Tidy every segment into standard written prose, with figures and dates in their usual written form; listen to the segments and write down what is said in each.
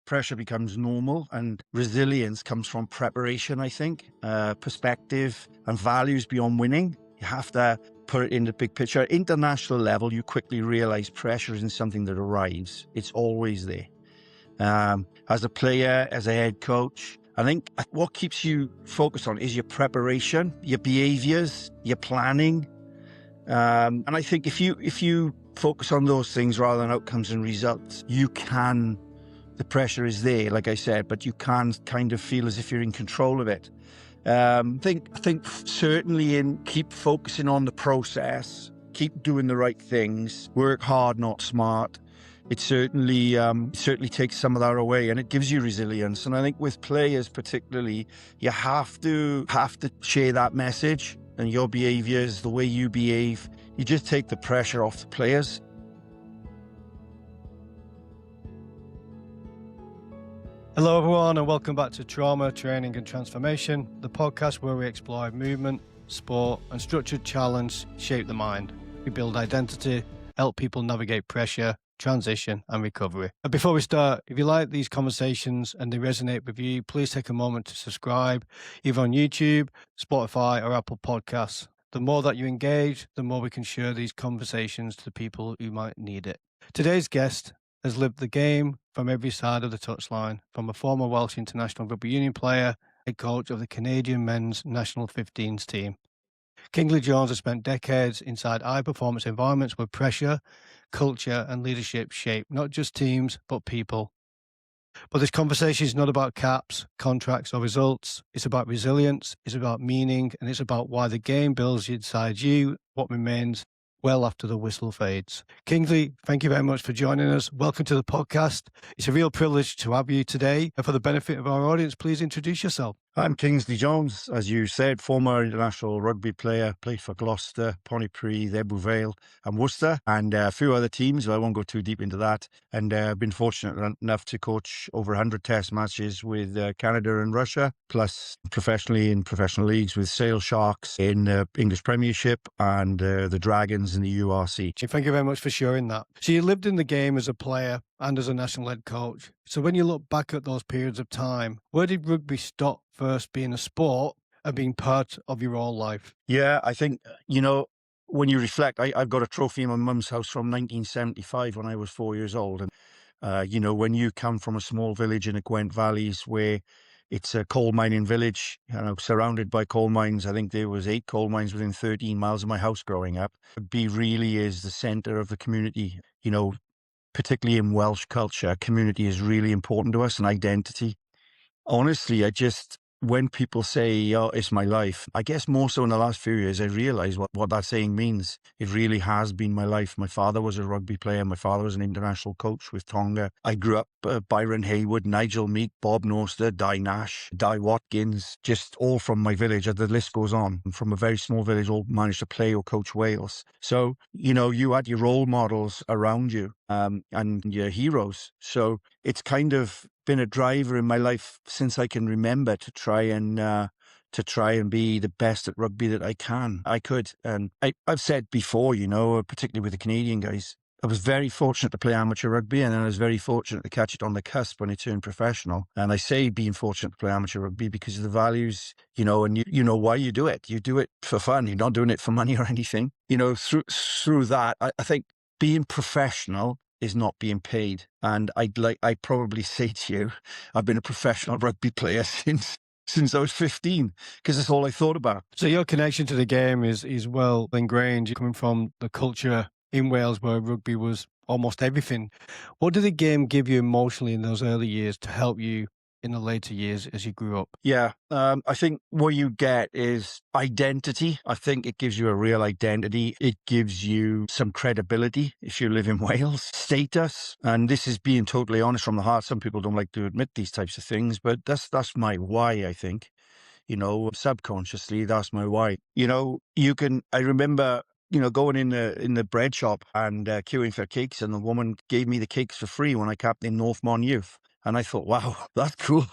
pressure becomes normal, and resilience comes from preparation, I think, perspective and values beyond winning. You have to put it in the big picture. At international level, you quickly realize pressure isn't something that arrives. It's always there. As a player, as a head coach, I think what keeps you focused on is your preparation, your behaviors, your planning. And I think if you focus on those things rather than outcomes and results, the pressure is there, like I said, but you can kind of feel as if you're in control of it. I think certainly keep focusing on the process, keep doing the right things, work hard, not smart. It certainly takes some of that away, and it gives you resilience. And I think with players particularly, you have to share that message, and your behaviors, the way you behave, you just take the pressure off the players. Hello everyone, and welcome back to Trauma, Training and Transformation, the podcast where we explore movement, sport and structured challenge shape the mind. We build identity, help people navigate pressure, transition and recovery. And before we start, if you like these conversations and they resonate with you, please take a moment to subscribe, either on YouTube, Spotify or Apple Podcasts. The more that you engage, the more we can share these conversations to people who might need it. Today's guest has lived the game from every side of the touchline, from a former Welsh international rugby union player, head coach of the Canadian men's national 15s team. Kingsley Jones has spent decades inside high-performance environments where pressure, culture and leadership shape not just teams, but people. But this conversation is not about caps, contracts or results. It's about resilience, it's about meaning, and it's about why the game builds inside you, what remains well after the whistle fades. Kingsley, thank you very much for joining us. Welcome to the podcast. It's a real privilege to have you today. And for the benefit of our audience, please introduce yourself. I'm Kingsley Jones, as you said, former international rugby player, played for Gloucester, Pontypridd, Ebbw Vale and Worcester, and a few other teams. I won't go too deep into that. And I've been fortunate enough to coach over 100 test matches with Canada and Russia, plus professionally in professional leagues with Sale Sharks in the English Premiership and the Dragons in the URC. Thank you very much for sharing that. So you lived in the game as a player and as a national head coach. So when you look back at those periods of time, where did rugby stop first being a sport and being part of your whole life? Yeah, I think, when you reflect, I've got a trophy in my mum's house from 1975 when I was 4 years old. And, when you come from a small village in the Gwent Valleys where it's a coal mining village, surrounded by coal mines. I think there was 8 coal mines within 13 miles of my house growing up. Rugby really is the centre of the community, particularly in Welsh culture. Community is really important to us, and identity. Honestly, when people say, oh, it's my life, I guess more so in the last few years, I realize what that saying means. It really has been my life. My father was a rugby player. My father was an international coach with Tonga. I grew up, Byron Hayward, Nigel Meek, Bob Noster, Di Nash, Di Watkins, just all from my village. The list goes on. From a very small village, all managed to play or coach Wales. So, you had your role models around you and your heroes. So it's kind of been a driver in my life since I can remember to try and be the best at rugby that I could. And I've said before, particularly with the Canadian guys, I was very fortunate to play amateur rugby, and then I was very fortunate to catch it on the cusp when I turned professional. And I say being fortunate to play amateur rugby because of the values, and you know why you do it. You do it for fun. You're not doing it for money or anything. Through that, I think being professional is not being paid. And I'd probably say to you, I've been a professional rugby player since I was 15, because that's all I thought about. So your connection to the game is well ingrained. You're coming from the culture in Wales where rugby was almost everything. What did the game give you emotionally in those early years to help you in the later years as you grew up? Yeah, I think what you get is identity. I think it gives you a real identity. It gives you some credibility if you live in Wales. Status, and this is being totally honest from the heart. Some people don't like to admit these types of things, but that's my why, I think. Subconsciously, that's my why. I remember going in the bread shop and queuing for cakes, and the woman gave me the cakes for free when I captained Northmont Youth. And I thought, wow, that's cool.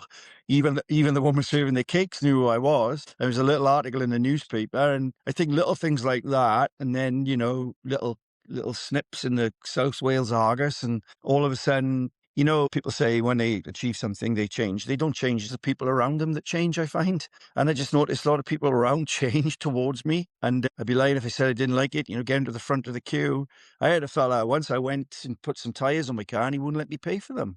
Even the woman serving the cakes knew who I was. There was a little article in the newspaper, and I think little things like that, and then little snips in the South Wales Argus, and all of a sudden You know, people say when they achieve something, they change. They don't change. It's the people around them that change, I find. And I just noticed a lot of people around change towards me. And I'd be lying if I said I didn't like it, getting to the front of the queue. I had a fella once, I went and put some tires on my car and he wouldn't let me pay for them.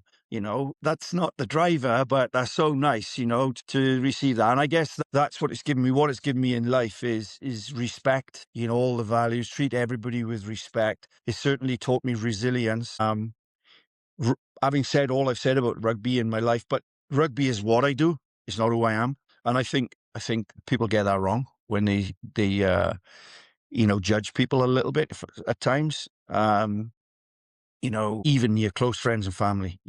That's not the driver, but that's so nice, to receive that. And I guess that's what it's given me. What it's given me in life is respect, all the values, treat everybody with respect. It certainly taught me resilience. Having said all I've said about rugby in my life, but rugby is what I do. It's not who I am. And I think people get that wrong when they judge people a little bit at times. Even your close friends and family,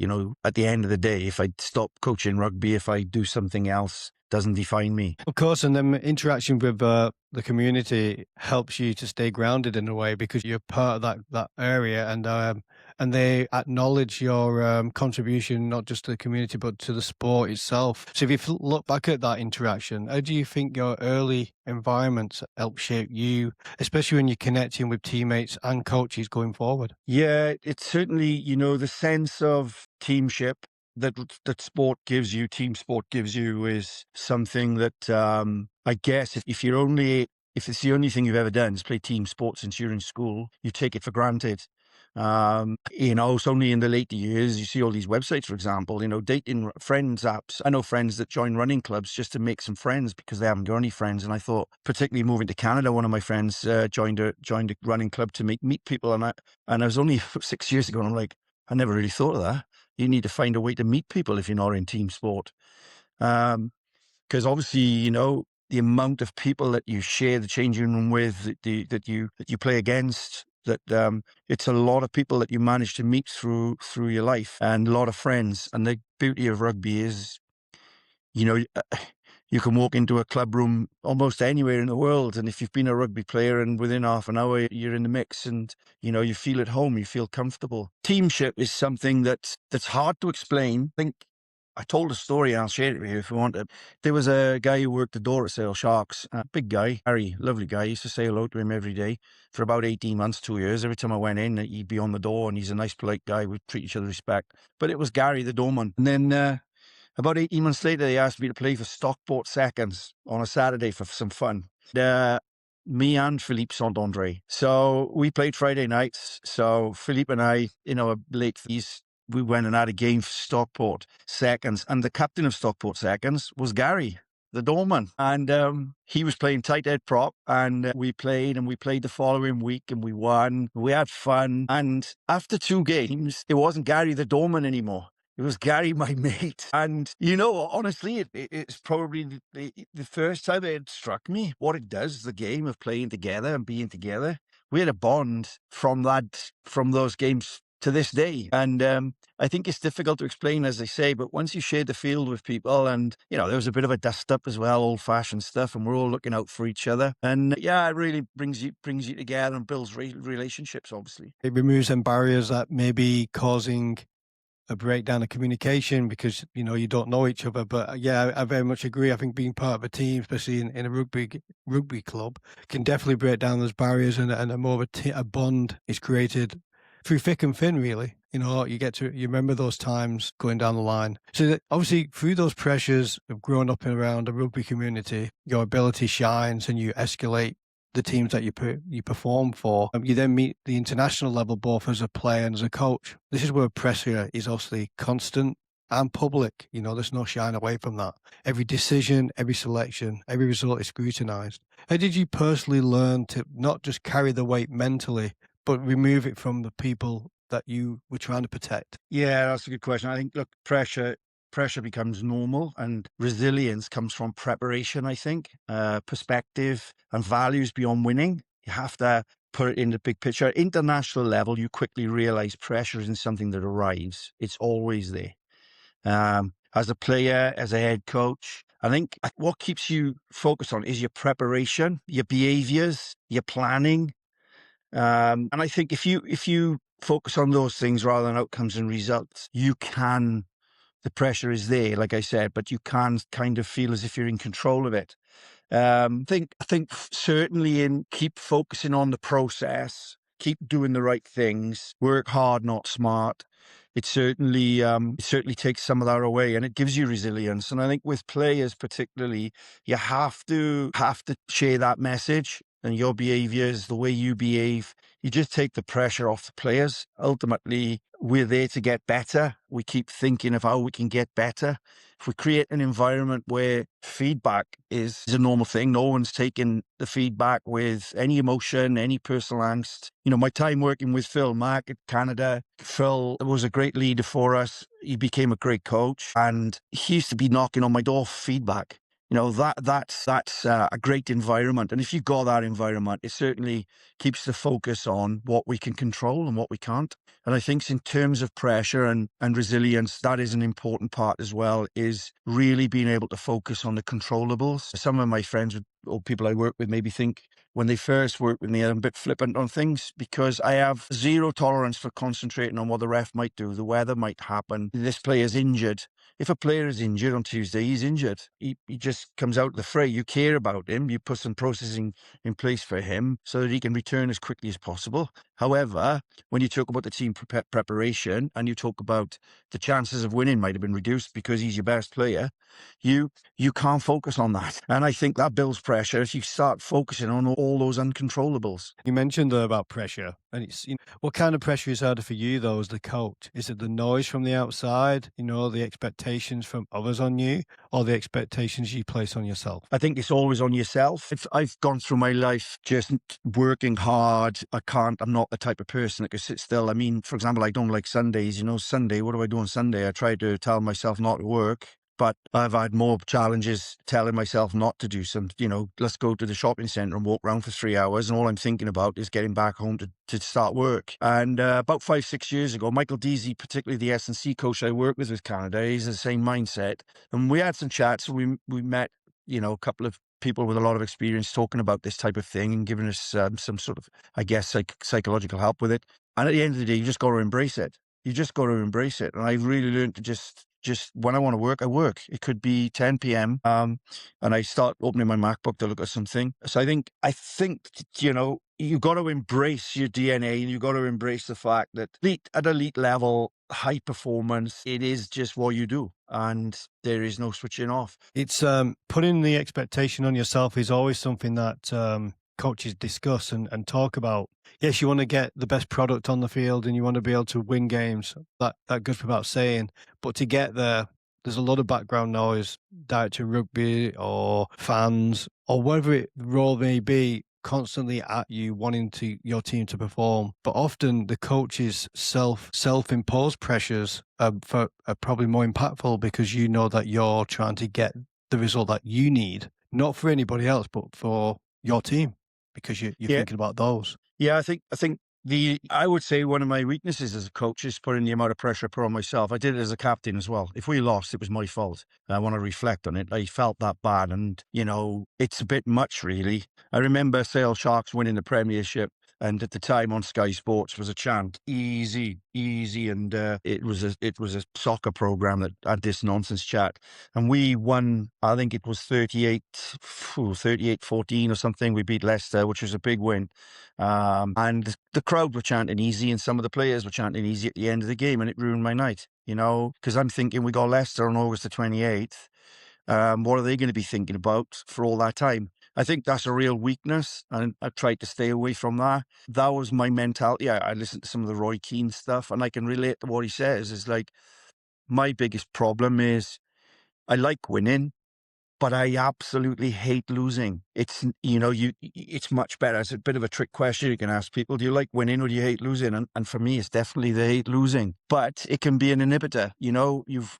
at the end of the day, if I stop coaching rugby, if I do something else, doesn't define me. Of course, and then interaction with the community helps you to stay grounded in a way because you're part of that area, and they acknowledge your contribution not just to the community but to the sport itself. So if you look back at that interaction, how do you think your early environments help shape you, especially when you're connecting with teammates and coaches going forward? Yeah, it's certainly, the sense of teamship that sport gives you, team sport gives you, is something that I guess if it's the only thing you've ever done is play team sports since you're in school, you take it for granted. It's only in the later years you see all these websites, for example, dating friends apps. I know friends that join running clubs just to make some friends because they haven't got any friends. And I thought, particularly moving to Canada, one of my friends joined a running club to meet people, and I was only 6 years ago, and I'm like, I never really thought of that. You need to find a way to meet people if you're not in team sport. Because obviously, the amount of people that you share the changing room with, that you play against, that it's a lot of people that you manage to meet through your life, and a lot of friends. And the beauty of rugby is, you know, you can walk into a club room almost anywhere in the world, and if you've been a rugby player, and within half an hour you're in the mix, and you feel at home, you feel comfortable. Teamship is something that's hard to explain. I think I told a story, and I'll share it with you if you want it. There was a guy who worked the door at Sale Sharks, a big guy, Harry, lovely guy. I used to say hello to him every day for about 18 months, 2 years. Every time I went in, he'd be on the door, and he's a nice, polite guy. We'd treat each other with respect. But it was Gary, the doorman. And then about 18 months later, they asked me to play for Stockport Seconds on a Saturday for some fun. Me and Philippe Saint-Andre. So we played Friday nights. So Philippe and I, late 30s, we went and had a game for Stockport Seconds. And the captain of Stockport Seconds was Gary, the doorman. And he was playing tight head prop. And we played the following week, and we won. We had fun. And after 2 games, it wasn't Gary, the doorman, anymore. It was Gary, my mate. And, honestly, it's probably the first time it struck me what it does, the game of playing together and being together. We had a bond from those games to this day. And I think it's difficult to explain, as I say, but once you share the field with people, and, there was a bit of a dust up as well, old fashioned stuff, and we're all looking out for each other. And yeah, it really brings you together and builds relationships, obviously. It removes some barriers that may be causing a breakdown of communication because you don't know each other. But yeah, I very much agree. I think being part of a team, especially in a rugby club, can definitely break down those barriers, and a more of a bond is created through thick and thin. Really, you remember those times going down the line. So that obviously through those pressures of growing up around a rugby community, your ability shines and you escalate the teams that you perform for. You then meet the international level, both as a player and as a coach. This is where pressure is obviously constant and public. There's no shying away from that. Every decision, every selection, every result is scrutinized. How did you personally learn to not just carry the weight mentally, but remove it from the people that you were trying to protect? Yeah, that's a good question. I think, look, pressure becomes normal, and resilience comes from preparation, I think, perspective and values beyond winning. You have to put it in the big picture. International level, you quickly realize pressure isn't something that arrives. It's always there. As a player, as a head coach, I think what keeps you focused on is your preparation, your behaviors, your planning. And I think if you focus on those things rather than outcomes and results, the pressure is there, like I said, but you can kind of feel as if you're in control of it. I think certainly keep focusing on the process, keep doing the right things, work hard, not smart. it certainly takes some of that away, and it gives you resilience. And I think with players particularly, you have to share that message, and your behaviours, the way you behave, you just take the pressure off the players. Ultimately, we're there to get better. We keep thinking of how we can get better. If we create an environment where feedback is a normal thing, no one's taking the feedback with any emotion, any personal angst. My time working with Phil Mack at Canada, Phil was a great leader for us. He became a great coach, and he used to be knocking on my door for feedback. That's a great environment. And if you got that environment, it certainly keeps the focus on what we can control and what we can't. And I think in terms of pressure and resilience, that is an important part as well, is really being able to focus on the controllables. Some of my friends or people I work with maybe think when they first work with me, I'm a bit flippant on things because I have zero tolerance for concentrating on what the ref might do, the weather might happen, this player's injured. If a player is injured on Tuesday, he's injured. He just comes out of the fray. You care about him. You put some processing in place for him so that he can return as quickly as possible. However, when you talk about the team preparation and you talk about the chances of winning might have been reduced because he's your best player, you can't focus on that. And I think that builds pressure if you start focusing on all those uncontrollables. You mentioned about pressure, and what kind of pressure is harder for you though as the coach? Is it the noise from the outside, the expectations from others on you, or the expectations you place on yourself? I think it's always on yourself. I've gone through my life just working hard. I'm not the type of person that can sit still. I mean, for example, I don't like Sundays. Sunday, what do I do on Sunday? I try to tell myself not to work. But I've had more challenges telling myself not to do some, let's go to the shopping centre and walk around for 3 hours. And all I'm thinking about is getting back home to start work. And about 5-6 years ago, Michael Deasy, particularly the S&C coach I work with Canada, he's the same mindset. And we had some chats. We met, a couple of people with a lot of experience talking about this type of thing and giving us some sort of, I guess, psychological help with it. And at the end of the day, you just got to embrace it. You just got to embrace it. And I've really learned to just when I want to work, I work. It could be 10 p.m. And I start opening my MacBook to look at something. So I think, you got to embrace your DNA and you got to embrace the fact that at elite level, high performance, it is just what you do. And there is no switching off. It's putting the expectation on yourself is always something that coaches discuss and talk about. Yes, you want to get the best product on the field and you want to be able to win games. That goes without saying. But to get there, there's a lot of background noise, director Rugby or fans or whatever role may be, constantly at you wanting your team to perform. But often the coach's self-imposed pressures are probably more impactful because you know that you're trying to get the result that you need, not for anybody else, but for your team, because you're thinking about those. Yeah, I think I would say one of my weaknesses as a coach is putting the amount of pressure I put on myself. I did it as a captain as well. If we lost, it was my fault. I want to reflect on it. I felt that bad and, it's a bit much really. I remember Sale Sharks winning the Premiership and at the time on Sky Sports was a chant, easy, easy. And it was a soccer program that had this nonsense chat. And we won, I think it was 38-14 or something. We beat Leicester, which was a big win. And the crowd were chanting easy and some of the players were chanting easy at the end of the game. And it ruined my night, because I'm thinking we got Leicester on August the 28th. What are they going to be thinking about for all that time? I think that's a real weakness, and I tried to stay away from that. That was my mentality. I listened to some of the Roy Keane stuff, and I can relate to what he says. Is like, my biggest problem is I like winning, but I absolutely hate losing. It's, it's much better. It's a bit of a trick question you can ask people. Do you like winning or do you hate losing? And for me, it's definitely the hate losing. But it can be an inhibitor. You've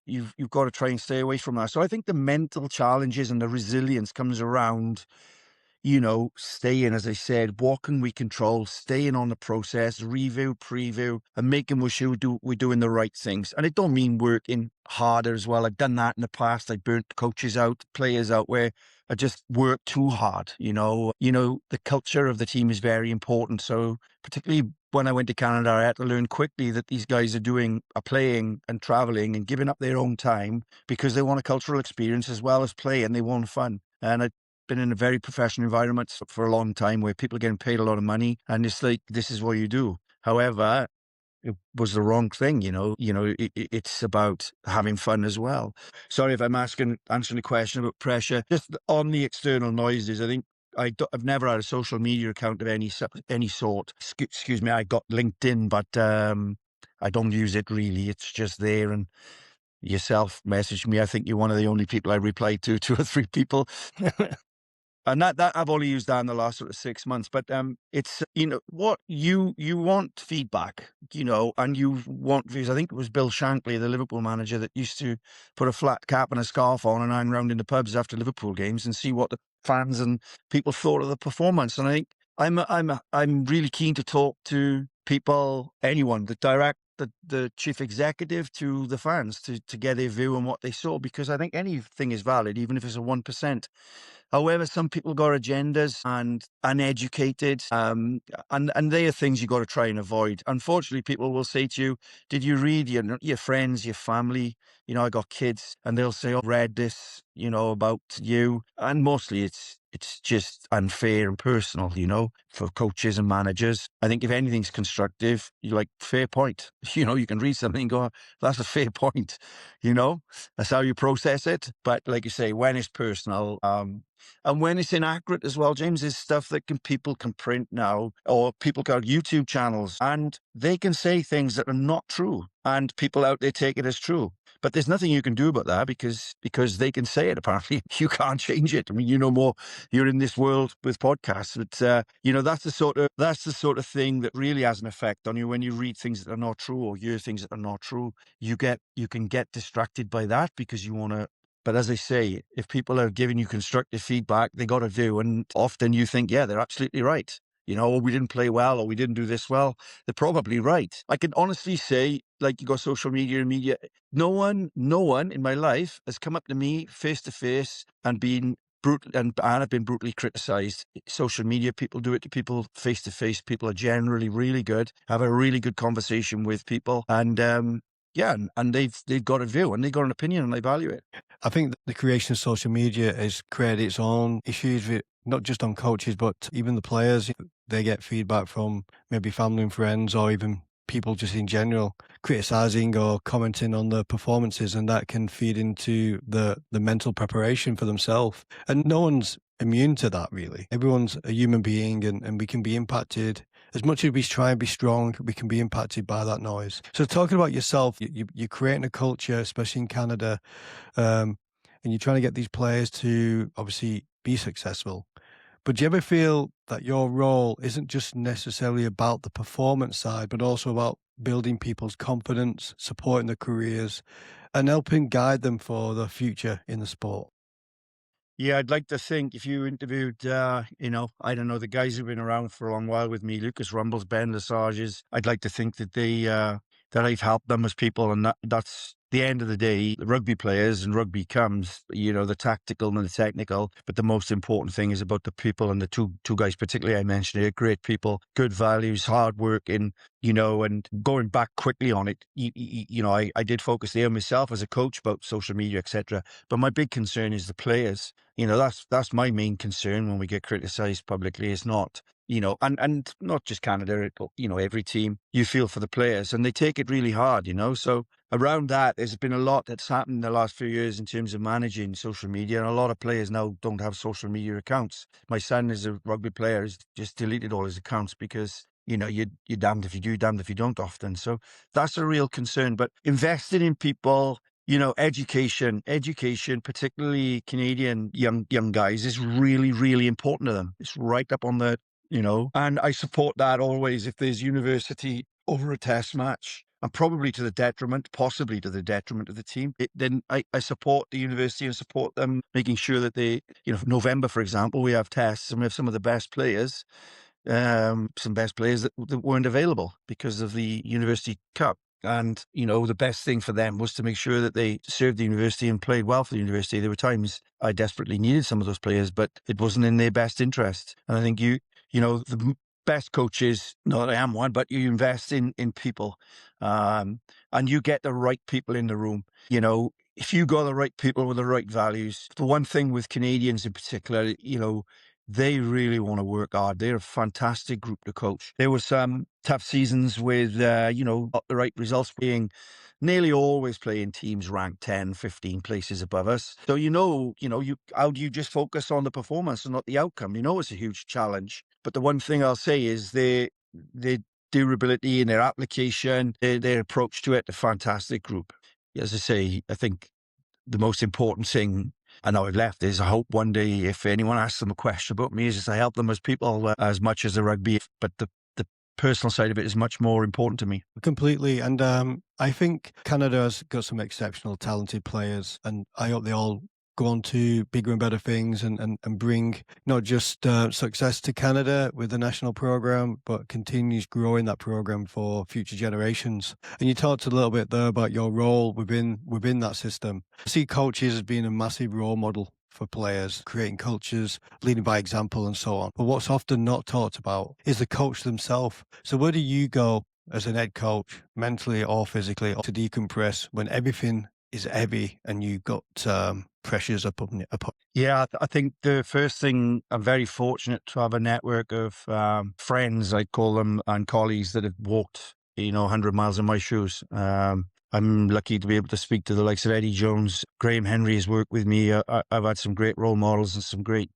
got to try and stay away from that. So I think the mental challenges and the resilience comes around, staying, as I said, what can we control, staying on the process, review, preview, and making sure we're doing the right things. And it don't mean working harder as well. I've done that in the past. I burnt coaches out, players out where I just worked too hard. The culture of the team is very important. So particularly when I went to Canada, I had to learn quickly that these guys are playing and traveling and giving up their own time because they want a cultural experience as well as play and they want fun. And I've been in a very professional environment for a long time where people are getting paid a lot of money and it's like, this is what you do. However, it was the wrong thing, it's about having fun as well. Sorry if I'm answering a question about pressure. Just on the external noises, I think I've never had a social media account of any sort. Excuse me, I got LinkedIn, but I don't use it really. It's just there, and yourself messaged me. I think you're one of the only people I replied to, two or three people. And that I've only used that in the last sort of 6 months, but it's what you want feedback, and you want views. I think it was Bill Shankly, the Liverpool manager, that used to put a flat cap and a scarf on and hang round in the pubs after Liverpool games and see what the fans and people thought of the performance. And I think I'm really keen to talk to people, anyone, the chief executive to the fans, to get their view on what they saw, because I think anything is valid, even if it's a 1%. However, some people got agendas and uneducated, and they are things you got to try and avoid. Unfortunately, people will say to you, "Did you read your friends, your family?" I got kids, and they'll say, "Oh, read this, about you," and mostly it's just unfair and personal, for coaches and managers. I think if anything's constructive, you like fair point. You can read something and go, "That's a fair point," you know. That's how you process it. But like you say, when it's personal, and when it's inaccurate as well, James, is stuff that people can print now, or people got YouTube channels, and they can say things that are not true, and people out there take it as true. But there's nothing you can do about that because they can say it. Apparently, you can't change it. I mean, more. You're in this world with podcasts, but that's the sort of thing that really has an effect on you when you read things that are not true or hear things that are not true. You can get distracted by that because you want to. But as I say, if people are giving you constructive feedback, they got to do. And often you think, yeah, they're absolutely right. Or we didn't play well, or we didn't do this well. They're probably right. I can honestly say, like, you got social media and media. No one in my life has come up to me face to face and been brutal, and I've been brutally criticized. Social media people do it to people face to face. People are generally really good, have a really good conversation with people, and yeah, and they've got a view and they've got an opinion and they value it. I think the creation of social media has created its own issues with not just on coaches, but even the players. They get feedback from maybe family and friends, or even people just in general criticizing or commenting on the performances, and that can feed into the mental preparation for themselves. And no one's immune to that, really. Everyone's a human being, and we can be impacted. As much as we try and be strong, we can be impacted by that noise. So talking about yourself, you're creating a culture, especially in Canada, and you're trying to get these players to obviously be successful. But do you ever feel that your role isn't just necessarily about the performance side, but also about building people's confidence, supporting their careers, and helping guide them for the future in the sport? Yeah, I'd like to think if you interviewed, I don't know, the guys who've been around for a long while with me, Lucas Rumbles, Ben Lesages, I'd like to think that that I've helped them as people, and that's the end of the day. The rugby players and rugby comes, the tactical and the technical, but the most important thing is about the people, and the two guys particularly I mentioned here, great people, good values, hard working, and going back quickly on it, I did focus there myself as a coach about social media, etc. But my big concern is the players. That's my main concern when we get criticized publicly. Is not, and not just Canada, but, every team, you feel for the players and they take it really hard, so around that, there's been a lot that's happened in the last few years in terms of managing social media, and a lot of players now don't have social media accounts. My son is a rugby player, has just deleted all his accounts because, you're damned if you do, damned if you don't often. So that's a real concern. But investing in people, education, particularly Canadian young guys, is really, really important to them. It's right up on and I support that always. If there's university over a test match, and probably possibly to the detriment of the team, then I support the university and support them, making sure that they, November, for example, we have tests and we have some of the best players, some best players that weren't available because of the University Cup. And, the best thing for them was to make sure that they served the university and played well for the university. There were times I desperately needed some of those players, but it wasn't in their best interest. And I think the best coaches, not that I am one, but you invest in people, and you get the right people in the room. If you got the right people with the right values, the one thing with Canadians in particular, They really want to work hard. They're a fantastic group to coach. There were some tough seasons with, not the right results, being nearly always playing teams ranked 10, 15 places above us. So, how do you just focus on the performance and not the outcome? It's a huge challenge. But the one thing I'll say is their durability and their application, their approach to it, a fantastic group. As I say, I think the most important thing I know I've left is I hope one day if anyone asks them a question about me is just I help them as people as much as the rugby, but the personal side of it is much more important to me. Completely. And I think Canada has got some exceptional talented players, and I hope they all go on to bigger and better things and bring not just success to Canada with the national program, but continues growing that program for future generations. And you talked a little bit there about your role within that system. I see coaches as being a massive role model for players, creating cultures, leading by example, and so on. But what's often not talked about is the coach themselves. So where do you go as an head coach, mentally or physically, to decompress when everything is heavy and you've got pressures upon? Yeah, I think the first thing, I'm very fortunate to have a network of friends, I call them, and colleagues that have walked 100 miles in my shoes. I'm lucky to be able to speak to the likes of Eddie Jones. Graham Henry has worked with me. I've had some great role models and some great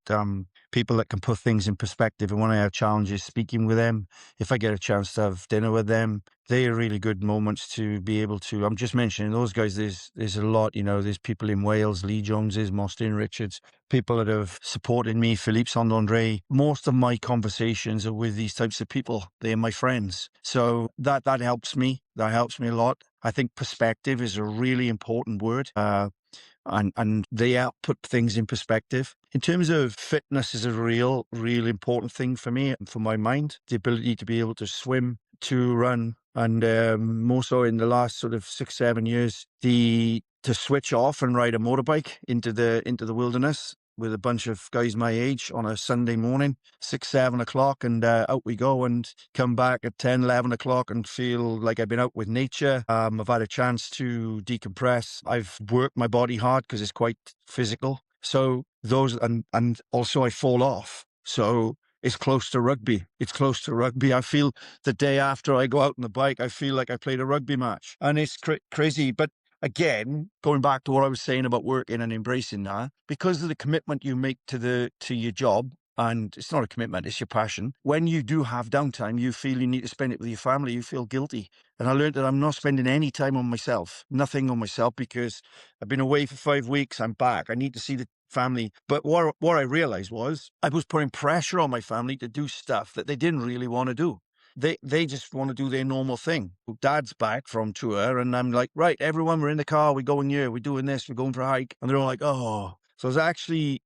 people that can put things in perspective. And when I have challenges, speaking with them, if I get a chance to have dinner with them, they are really good moments to be able to. I'm just mentioning those guys. There's a lot. There's people in Wales, Lee Joneses, Mostyn Richards, people that have supported me, Philippe Saint-André. Most of my conversations are with these types of people. They're my friends. So that helps me. That helps me a lot. I think perspective is a really important word. And they help put things in perspective. In terms of fitness is a real important thing for me and for my mind. The ability to be able to swim, to run, and more so in the last sort of 6-7 years, to switch off and ride a motorbike into the wilderness with a bunch of guys my age on a Sunday morning, 6-7 o'clock, and out we go, and come back at 10-11 o'clock and feel like I've been out with nature. I've had a chance to decompress. I've worked my body hard because it's quite physical. So those, and also I fall off. So it's close to rugby. It's close to rugby. I feel the day after I go out on the bike, I feel like I played a rugby match, and it's crazy. But again, going back to what I was saying about working and embracing that, because of the commitment you make to your job, and it's not a commitment, it's your passion. When you do have downtime, you feel you need to spend it with your family, you feel guilty. And I learned that I'm not spending any time on myself, nothing on myself, because I've been away for 5 weeks, I'm back, I need to see the family. But what I realized was I was putting pressure on my family to do stuff that they didn't really want to do. They just want to do their normal thing. Dad's back from tour, and I'm like, right, everyone, we're in the car, we're going here, we're doing this, we're going for a hike. And they're all like, oh. So it's actually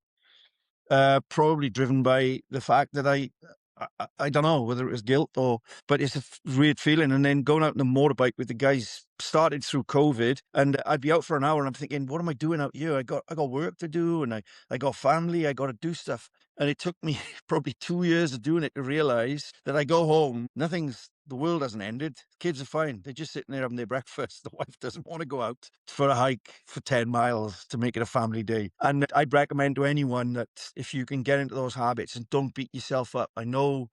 probably driven by the fact that I don't know whether it was guilt but it's a weird feeling. And then going out on the motorbike with the guys started through COVID, and I'd be out for an hour and I'm thinking, what am I doing out here? I got work to do, and I got family, I got to do stuff. And it took me probably 2 years of doing it to realize that I go home, the world hasn't ended. Kids are fine. They're just sitting there having their breakfast. The wife doesn't want to go out for a hike for 10 miles to make it a family day. And I'd recommend to anyone that if you can get into those habits and don't beat yourself up. I know,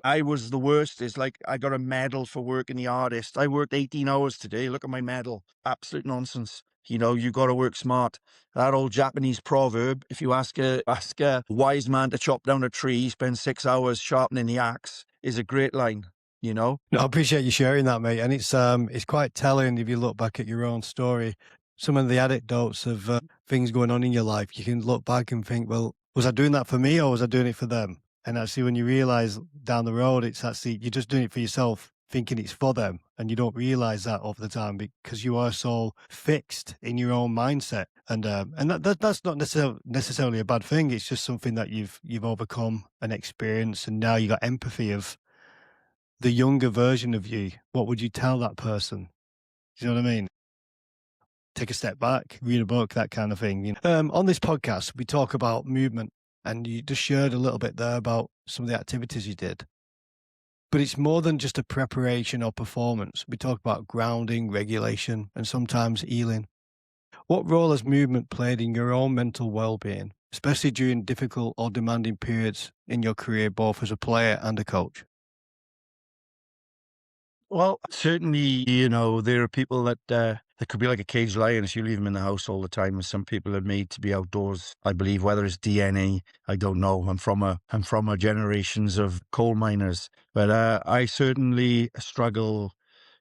I was the worst. It's like I got a medal for working the hardest. I worked 18 hours today. Look at my medal. Absolute nonsense. You got to work smart. That old Japanese proverb, if you ask a wise man to chop down a tree, spend 6 hours sharpening the axe, is a great line. No, I appreciate you sharing that, mate. And it's quite telling if you look back at your own story. Some of the anecdotes of things going on in your life, you can look back and think, well, was I doing that for me or was I doing it for them? And actually, when you realize down the road, it's actually, you're just doing it for yourself, thinking it's for them. And you don't realize that over the time because you are so fixed in your own mindset. And that's not necessarily a bad thing. It's just something that you've overcome and experienced. And now you got empathy of the younger version of you. What would you tell that person? Do you know what I mean? Take a step back, read a book, that kind of thing. On this podcast, we talk about movement, and you just shared a little bit there about some of the activities you did. But it's more than just a preparation or performance. We talk about grounding, regulation, and sometimes healing. What role has movement played in your own mental well-being? especially during difficult or demanding periods in your career, both as a player and a coach? Well, certainly, there are people that could be like a caged lion if you leave them in the house all the time. And some people are made to be outdoors. I believe whether it's DNA, I don't know. I'm from a generations of coal miners, but I certainly struggle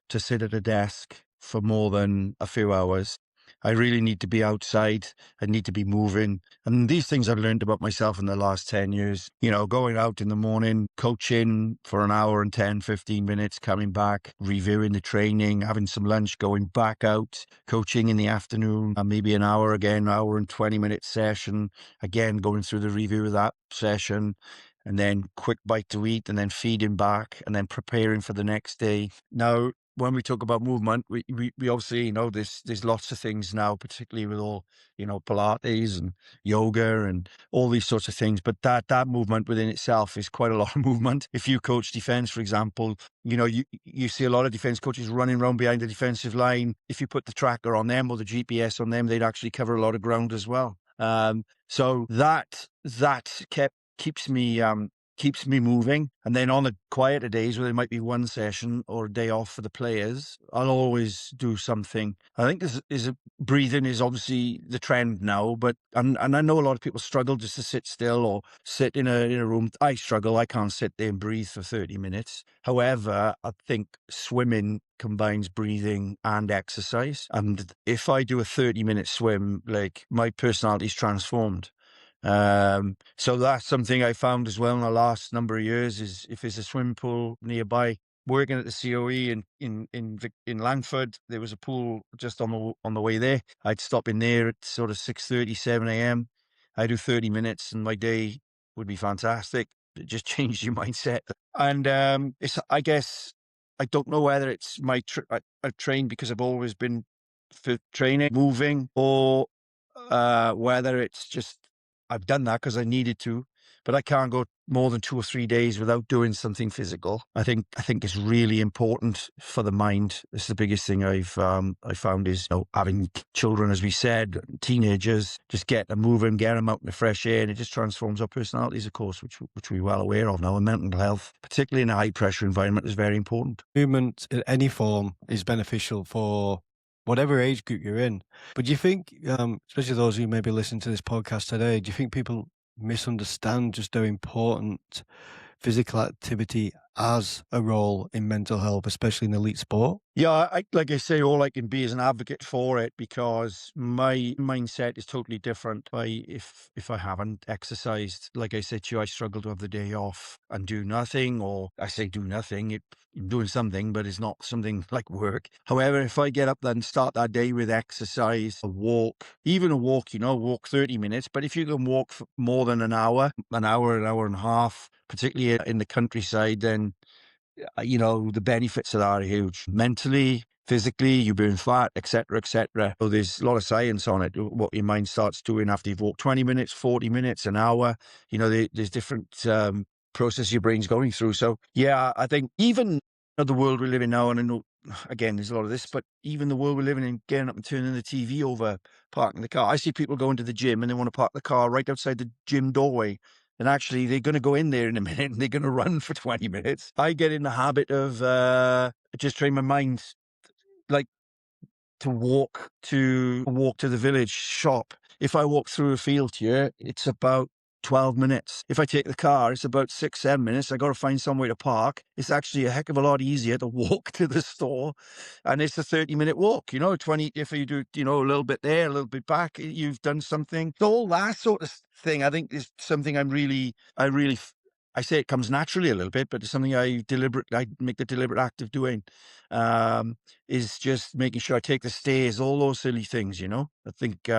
to sit at a desk for more than a few hours. I really need to be outside. I need to be moving. And these things I've learned about myself in the last 10 years. Going out in the morning, coaching for an hour and 10, 15 minutes, coming back, reviewing the training, having some lunch, going back out, coaching in the afternoon, and maybe an hour again, hour and 20-minute session, again, going through the review of that session, and then quick bite to eat, and then feeding back, and then preparing for the next day. Now, when we talk about movement, we obviously, there's lots of things now, particularly with all, Pilates and yoga and all these sorts of things. But that movement within itself is quite a lot of movement. If you coach defense, for example, you see a lot of defense coaches running around behind the defensive line. If you put the tracker on them or the GPS on them, they'd actually cover a lot of ground as well. So that keeps me moving. And then on the quieter days where there might be one session or a day off for the players, I'll always do something. I think breathing is obviously the trend now, but and I know a lot of people struggle just to sit still or sit in a room. I struggle. I can't sit there and breathe for 30 minutes. However, I think swimming combines breathing and exercise. And if I do a 30-minute swim, like, my personality's transformed. So that's something I found as well in the last number of years, is if there's a swimming pool nearby. Working at the COE in Langford, there was a pool just on the way there. I'd stop in there at sort of 6:30, 7 a.m. I do 30 minutes and my day would be fantastic. It just changed your mindset. And I guess, I don't know whether it's I've trained because I've always been for training, moving, or whether it's just I've done that because I needed to, but I can't go more than 2 or 3 days without doing something physical. I think it's really important for the mind. It's the biggest thing I found is, having children, as we said, teenagers, just get them moving, get them out in the fresh air, and it just transforms our personalities, of course, which we're well aware of now. And mental health, particularly in a high pressure environment, is very important. Movement in any form is beneficial for whatever age group you're in. But do you think, especially those who maybe listen to this podcast today, do you think people misunderstand just how important physical activity has a role in mental health, especially in elite sport? Yeah, like I say, all I can be is an advocate for it, because my mindset is totally different. If I haven't exercised, like I said to you, I struggle to have the day off and do nothing, or I say do nothing. I'm doing something, but it's not something like work. However, if I get up and start that day with exercise, a walk, even a walk, walk 30 minutes, but if you can walk for more than an hour, an hour and a half, particularly in the countryside, then the benefits of that are huge. Mentally, physically, you burn fat, etc., etc. So there's a lot of science on it, what your mind starts doing after you've walked 20 minutes, 40 minutes, an hour. There's different process your brain's going through. So, yeah, I think even the world we live in now, and I know, again, there's a lot of this, but even the world we're living in, getting up and turning the TV over, parking the car. I see people going to the gym and they want to park the car right outside the gym doorway. And actually, they're going to go in there in a minute and they're going to run for 20 minutes. I get in the habit of just train my mind, like, to walk to the village shop. If I walk through a field here, it's about 12 minutes. If I take the car, it's about 6, 7 minutes. I got to find somewhere to park. It's actually a heck of a lot easier to walk to the store. And it's a 30-minute walk, 20, if you do, a little bit there, a little bit back, you've done something. So all that sort of thing, I think, is something I say it comes naturally a little bit, but it's something I make the deliberate act of doing, is just making sure I take the stairs, all those silly things, I think,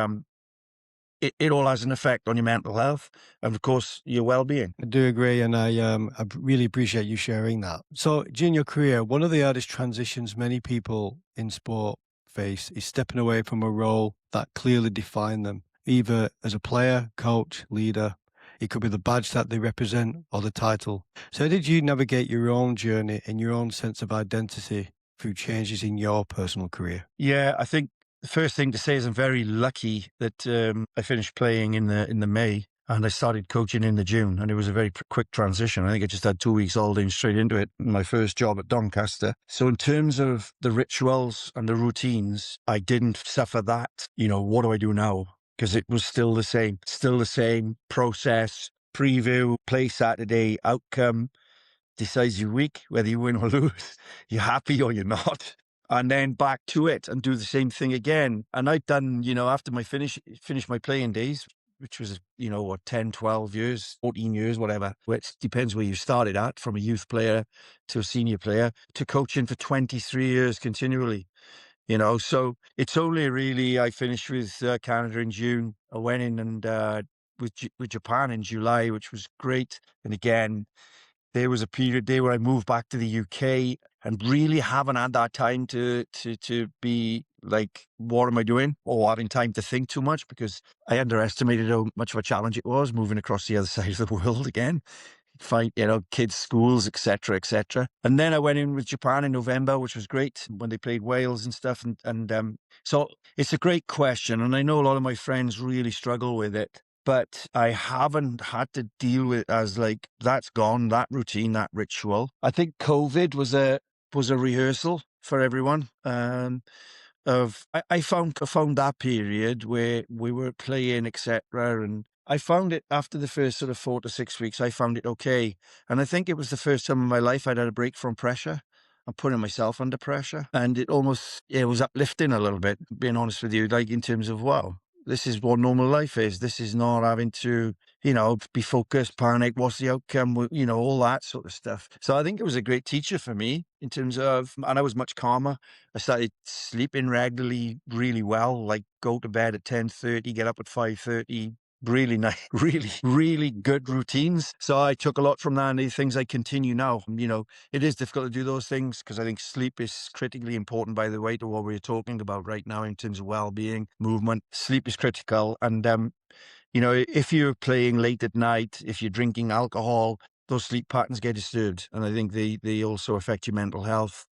it all has an effect on your mental health and, of course, your well-being. I do agree, and I really appreciate you sharing that. So, during your career, one of the hardest transitions many people in sport face is stepping away from a role that clearly defined them, either as a player, coach, leader. It could be the badge that they represent or the title. So, how did you navigate your own journey and your own sense of identity through changes in your personal career? Yeah, I think The first thing to say is I'm very lucky that I finished playing in the May and I started coaching in the June, and it was a very quick transition. I think I just had 2 weeks holiday and straight into it. My first job at Doncaster. So in terms of the rituals and the routines, I didn't suffer that. What do I do now? Because it was still the same process. Preview, play Saturday, outcome, decides your week, whether you win or lose. You're happy or you're not. And then back to it and do the same thing again. And I've done, after my finish my playing days, which was, 10, 12 years, 14 years, whatever. It depends where you started at, from a youth player to a senior player, to coaching for 23 years continually. So it's only really, I finished with Canada in June. I went in and with Japan in July, which was great. And again, there was a period there where I moved back to the UK and really haven't had that time to be like, what am I doing? Or having time to think too much, because I underestimated how much of a challenge it was moving across the other side of the world again. Find, kids' schools, etc., etc. And then I went in with Japan in November, which was great when they played Wales and stuff. And so it's a great question. And I know a lot of my friends really struggle with it, but I haven't had to deal with it as like, that's gone, that routine, that ritual. I think COVID was a rehearsal for everyone. I found that period where we were playing, etc., and I found it after the first sort of 4 to 6 weeks, I found it okay. And I think it was the first time in my life I'd had a break from pressure. I'm putting myself under pressure. And it was uplifting a little bit, being honest with you, like in terms of, wow, this is what normal life is. This is not having to, be focused, panic, what's the outcome, all that sort of stuff. So I think it was a great teacher for me in terms of, and I was much calmer. I started sleeping regularly, really well, like go to bed at 10:30, get up at 5:30, really nice, really, really good routines. So I took a lot from that, and the things I continue now. It is difficult to do those things because I think sleep is critically important, by the way, to what we're talking about right now in terms of well-being, movement. Sleep is critical. And, if you're playing late at night, if you're drinking alcohol, those sleep patterns get disturbed. And I think they also affect your mental health.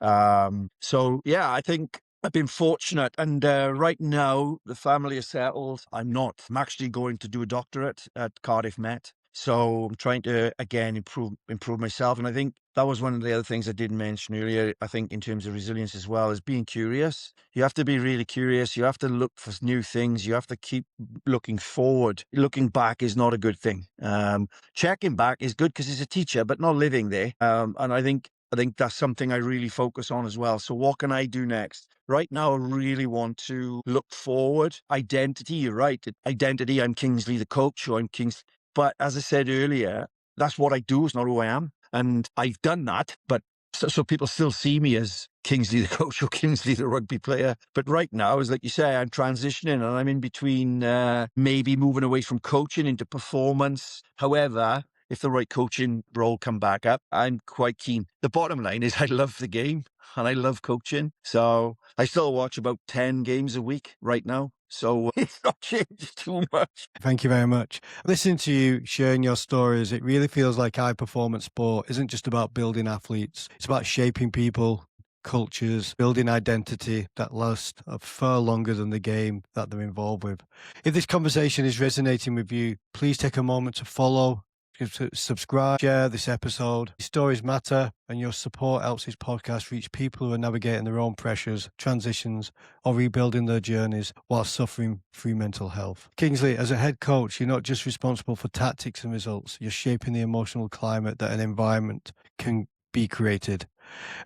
So yeah, I think I've been fortunate, and right now the family is settled. I'm not. I'm actually going to do a doctorate at Cardiff Met, so I'm trying to again improve myself. And I think that was one of the other things I didn't mention earlier. I think in terms of resilience as well, is being curious. You have to be really curious. You have to look for new things. You have to keep looking forward. Looking back is not a good thing. Checking back is good because it's a teacher, but not living there. And I think that's something I really focus on as well. So what can I do next? Right now, I really want to look forward. Identity, you're right. Identity, I'm Kingsley the coach, or I'm Kingsley. But as I said earlier, that's what I do, is not who I am. And I've done that, but so people still see me as Kingsley the coach or Kingsley the rugby player. But right now, as like you say, I'm transitioning and I'm in between maybe moving away from coaching into performance. However, if the right coaching role come back up, I'm quite keen. The bottom line is I love the game and I love coaching. So I still watch about 10 games a week right now. So it's not changed too much. Thank you very much. Listening to you sharing your stories, it really feels like high performance sport isn't just about building athletes. It's about shaping people, cultures, building identity that lasts far longer than the game that they're involved with. If this conversation is resonating with you, please take a moment to follow, subscribe, share this episode. Stories matter, and your support helps this podcast reach people who are navigating their own pressures, transitions, or rebuilding their journeys while suffering through mental health. Kingsley, as a head coach, you're not just responsible for tactics and results, you're shaping the emotional climate that an environment can be created.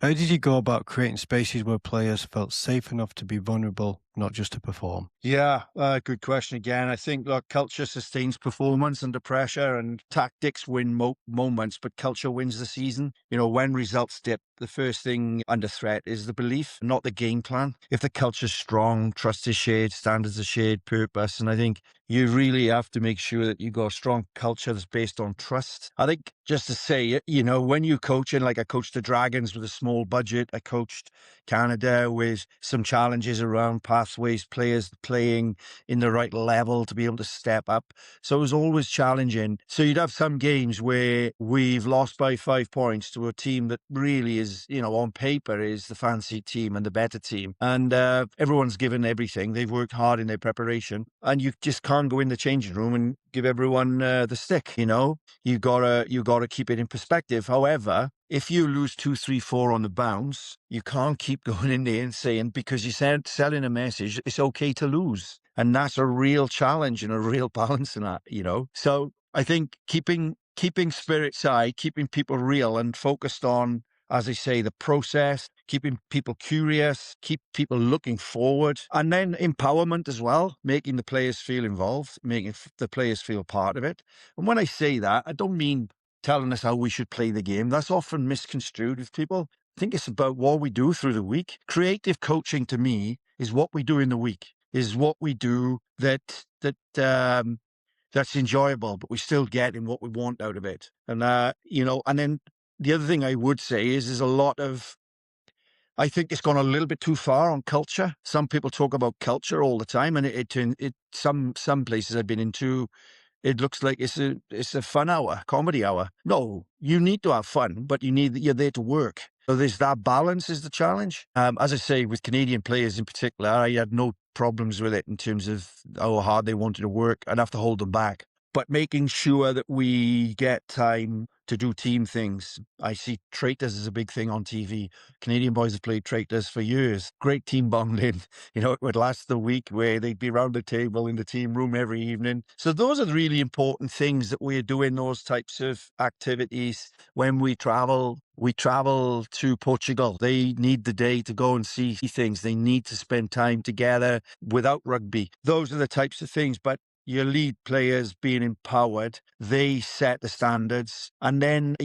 How did you go about creating spaces where players felt safe enough to be vulnerable, not just to perform? Yeah, good question again. I think culture sustains performance under pressure, and tactics win moments, but culture wins the season. When results dip, the first thing under threat is the belief, not the game plan. If the culture's strong, trust is shared, standards are shared, purpose, and I think you really have to make sure that you got a strong culture that's based on trust. I think, just to say, when you coaching, like I coached the Dragons with a small budget, I coached Canada with some challenges around path pathways, players playing in the right level to be able to step up. So it was always challenging. So you'd have some games where we've lost by 5 points to a team that really is, on paper is the fancy team and the better team. And everyone's given everything. They've worked hard in their preparation. And you just can't go in the changing room and give everyone the stick, You gotta keep it in perspective. However, if you lose 2, 3, 4 on the bounce, you can't keep going in there and saying, because you said selling a message, it's okay to lose. And that's a real challenge and a real balance in that, So I think keeping spirits high, keeping people real and focused on, as I say, the process, keeping people curious, keep people looking forward, and then empowerment as well, making the players feel involved, making the players feel part of it. And when I say that, I don't mean telling us how we should play the game. That's often misconstrued with people. I think it's about what we do through the week. Creative coaching to me is what we do in the week, is what we do that's enjoyable, but we still getting what we want out of it. And, and then the other thing I would say is a lot of, I think it's gone a little bit too far on culture. Some people talk about culture all the time, and some places I've been into, it looks like it's a fun hour, comedy hour. No, you need to have fun, but you're there to work. So there's that balance is the challenge. As I say, with Canadian players in particular, I had no problems with it in terms of how hard they wanted to work. I'd have to hold them back. But making sure that we get time to do team things. I see traitors as a big thing on TV. Canadian boys have played traitors for years. Great team bonding. It would last the week where they'd be around the table in the team room every evening. So those are the really important things that we're doing, those types of activities. When we travel to Portugal. They need the day to go and see things. They need to spend time together without rugby. Those are the types of things. But your lead players being empowered, they set the standards. And then,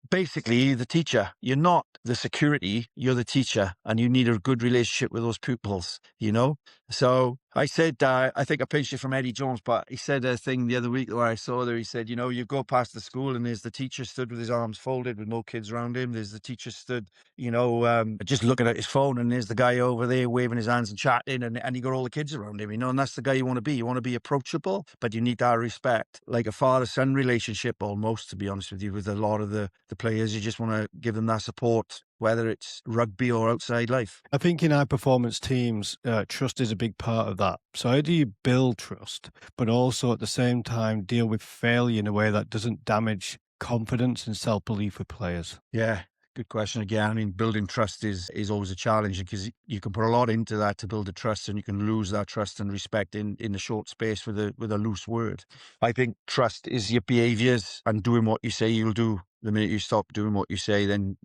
basically the teacher, you're not the security, you're the teacher, and you need a good relationship with those pupils, So I said, I think I pinched it from Eddie Jones, but he said a thing the other week where I saw there, he said, you go past the school and there's the teacher stood with his arms folded with no kids around him. There's the teacher stood, just looking at his phone, and there's the guy over there waving his hands and chatting, and you got all the kids around him, and that's the guy you want to be. You want to be approachable, but you need that respect, like a father-son relationship almost, to be honest with you, with a lot of the players. You just want to give them that support, whether it's rugby or outside life. I think in high performance teams, trust is a big part of that. So how do you build trust, but also at the same time deal with failure in a way that doesn't damage confidence and self-belief with players? Yeah. Good question again. I mean, building trust is always a challenge, because you can put a lot into that to build a trust, and you can lose that trust and respect in a short space with a loose word. I think trust is your behaviors and doing what you say you'll do. The minute you stop doing what you say, then,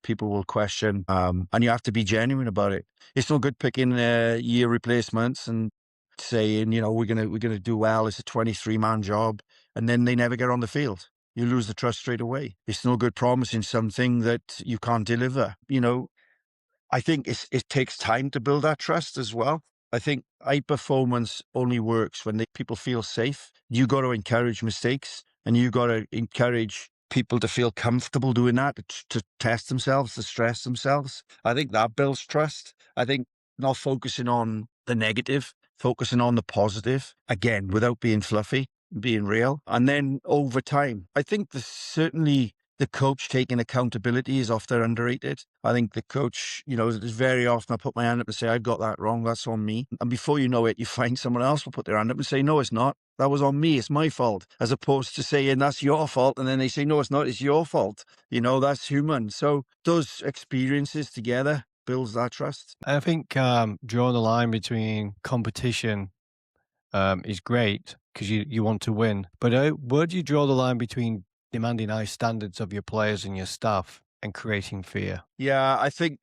people will question, and you have to be genuine about it. It's no good picking year replacements and saying, we're gonna do well. It's a 23-man job, and then they never get on the field. You lose the trust straight away. It's no good promising something that you can't deliver. I think it takes time to build that trust as well. I think high performance only works when people feel safe. You got to encourage mistakes, and you got to encourage people to feel comfortable doing that, to test themselves, to stress themselves. I think that builds trust. I think not focusing on the negative, focusing on the positive, again, without being fluffy, being real. And then over time, I think certainly the coach taking accountability is often underrated. I think the coach, very often I put my hand up and say, I got that wrong, that's on me. And before you know it, you find someone else will put their hand up and say, no, it's not. That was on me. It's my fault. As opposed to saying, that's your fault. And then they say, no, it's not. It's your fault. That's human. So those experiences together builds that trust. I think drawing the line between competition is great because you want to win. But where do you draw the line between demanding high standards of your players and your staff and creating fear? Yeah, I think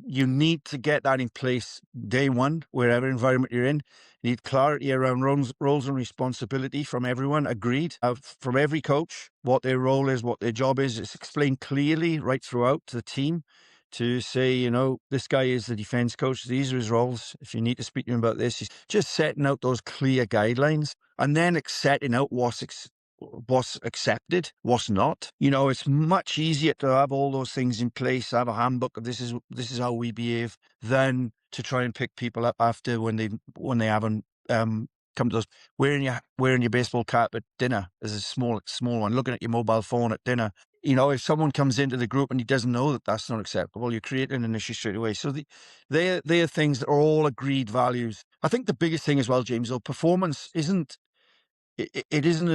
you need to get that in place day one, wherever environment you're in. You need clarity around roles and responsibility from everyone. Agreed. From every coach, what their role is, what their job is. It's explained clearly right throughout to the team, to say, this guy is the defense coach. These are his roles. If you need to speak to him about this, he's just setting out those clear guidelines, and then setting out what's what's accepted, what's not. It's much easier to have all those things in place, have a handbook of this is how we behave, than to try and pick people up after when they haven't come to us wearing your baseball cap at dinner as a small one, looking at your mobile phone at dinner. If someone comes into the group and he doesn't know that that's not acceptable, you're creating an issue straight away. So they are things that are all agreed values. I think the biggest thing as well, James, though, performance isn't it isn't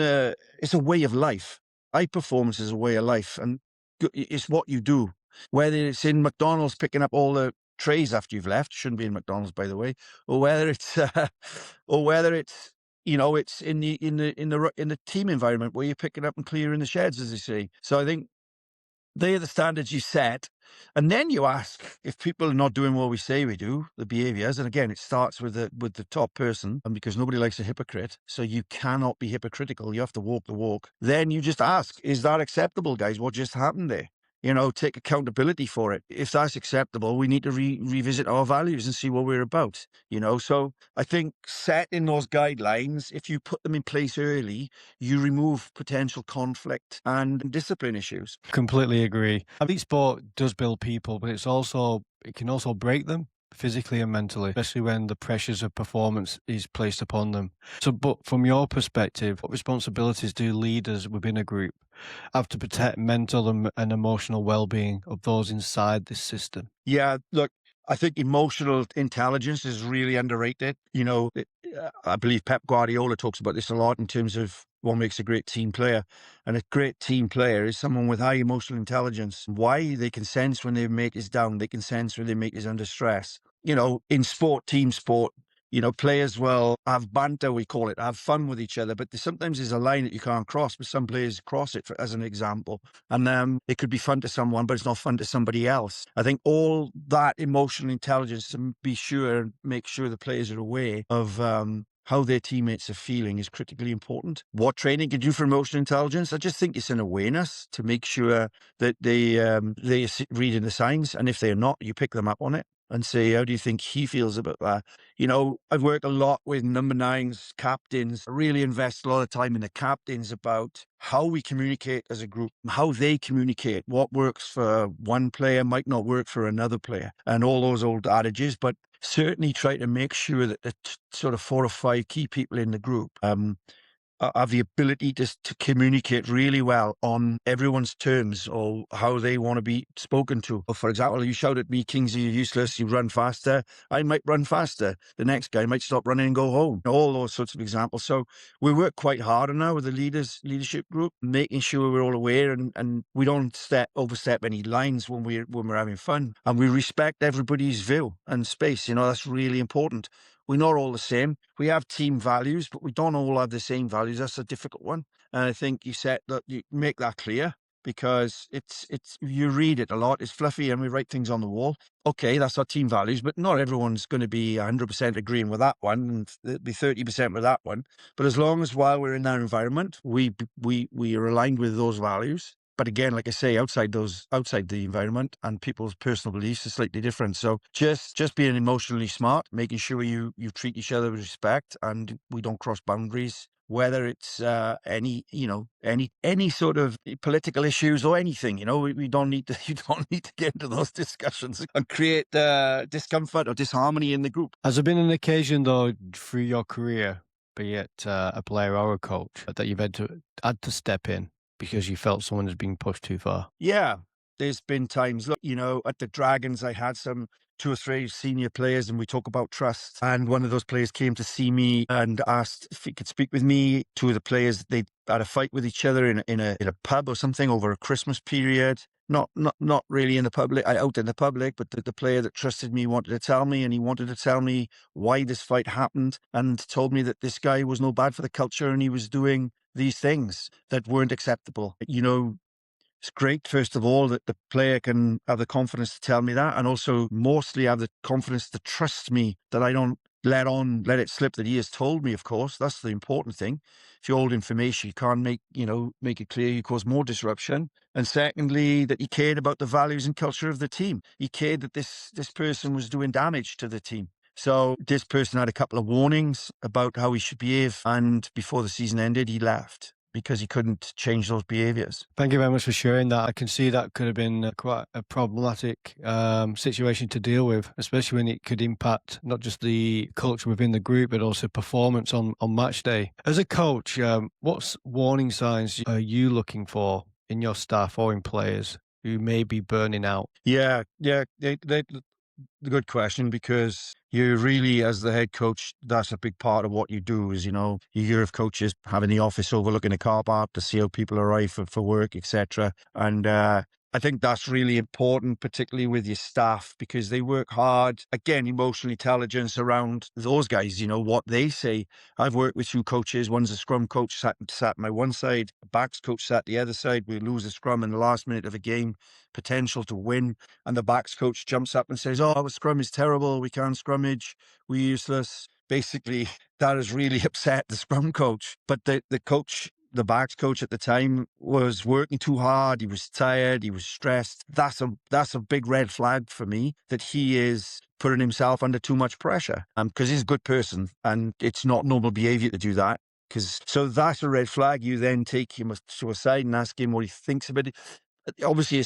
it's a way of life. High performance is a way of life, and it's what you do. Whether it's in McDonald's picking up all the trays after you've left, shouldn't be in McDonald's, by the way, or whether it's it's in the team environment where you're picking up and clearing the sheds, as they say. So I think they are the standards you set. And then you ask if people are not doing what we say we do, the behaviors. And again, it starts with the top person, and because nobody likes a hypocrite. So you cannot be hypocritical. You have to walk the walk. Then you just ask, is that acceptable, guys? What just happened there? Take accountability for it. If that's acceptable, we need to revisit our values and see what we're about. So I think setting those guidelines, if you put them in place early, you remove potential conflict and discipline issues. Completely agree. I think sport does build people, but it can also break them physically and mentally, especially when the pressures of performance is placed upon them. So, but from your perspective, what responsibilities do leaders within a group have to protect mental and emotional well-being of those inside this system? Yeah, look, I think emotional intelligence is really underrated. I believe Pep Guardiola talks about this a lot in terms of what makes a great team player. And a great team player is someone with high emotional intelligence. Why? They can sense when their mate is down. They can sense when their mate is under stress. In sport, team sport, players will have banter, we call it, have fun with each other. But sometimes there's a line that you can't cross, but some players cross it, as an example. And it could be fun to someone, but it's not fun to somebody else. I think all that emotional intelligence to make sure the players are aware of how their teammates are feeling is critically important. What training can do for emotional intelligence? I just think it's an awareness to make sure that they are reading the signs. And if they're not, you pick them up on it and say, how do you think he feels about that? I've worked a lot with number nines, captains. I really invest a lot of time in the captains about how we communicate as a group, how they communicate. What works for one player might not work for another player, and all those old adages. But certainly try to make sure that the sort of 4 or 5 key people in the group have the ability to communicate really well on everyone's terms or how they want to be spoken to. For example, you shout at me, Kingsley, you're useless, you run faster. I might run faster. The next guy might stop running and go home. All those sorts of examples. So we work quite hard on now with the leadership group, making sure we're all aware and we don't overstep any lines when we're having fun. And we respect everybody's view and space. That's really important. We're not all the same. We have team values, but we don't all have the same values. That's a difficult one. And I think you make that clear, because it's you read it a lot. It's fluffy and we write things on the wall. Okay, that's our team values, but not everyone's going to be 100% agreeing with that one, and there'll be 30% with that one. But as long as while we're in that environment, we are aligned with those values. But again, like I say, outside the environment and people's personal beliefs is slightly different. So just being emotionally smart, making sure you treat each other with respect and we don't cross boundaries, whether it's any sort of political issues or anything. We don't need to you don't need to get into those discussions and create discomfort or disharmony in the group. Has there been an occasion, though, through your career, be it a player or a coach, that you've had to step in because you felt someone has been pushed too far? Yeah, there's been times, look, at the Dragons, I had some 2 or 3 senior players, and we talk about trust. And one of those players came to see me and asked if he could speak with me. 2 of the players, they had a fight with each other in a pub or something over a Christmas period. Not really in the public, out in the public, but the player that trusted me wanted to tell me, and he wanted to tell me why this fight happened, and told me that this guy was no bad for the culture and he was doing these things that weren't acceptable. It's great, first of all, that the player can have the confidence to tell me that, and also mostly have the confidence to trust me, that I don't let it slip that he has told me, of course. That's the important thing. If you hold information, you can't make it clear, you cause more disruption. And secondly, that he cared about the values and culture of the team. He cared that this person was doing damage to the team. So this person had a couple of warnings about how he should behave, and before the season ended, he left. because he couldn't change those behaviours. Thank you very much for sharing that. I can see that could have been quite a problematic situation to deal with, especially when it could impact not just the culture within the group, but also performance on match day. As a coach, what warning signs are you looking for in your staff or in players who may be burning out? Yeah, yeah, good question, because you really, as the head coach, that's a big part of what you do. Is, you hear of coaches having the office overlooking a car park to see how people arrive for work, etc. And I think that's really important, particularly with your staff, because they work hard. Again, emotional intelligence around those guys, what they say. I've worked with two coaches. One's a scrum coach, sat my one side, a backs coach sat the other side. We lose a scrum in the last minute of a game, potential to win, and the backs coach jumps up and says, "Oh, our scrum is terrible. We can't scrummage. We're useless." Basically, that has really upset the scrum coach. But the coach, the backs coach at the time, was working too hard. He was tired. He was stressed. That's a big red flag for me, that he is putting himself under too much pressure. Because he's a good person, and it's not normal behavior to do that. So that's a red flag. You then take him to a side and ask him what he thinks about it. Obviously,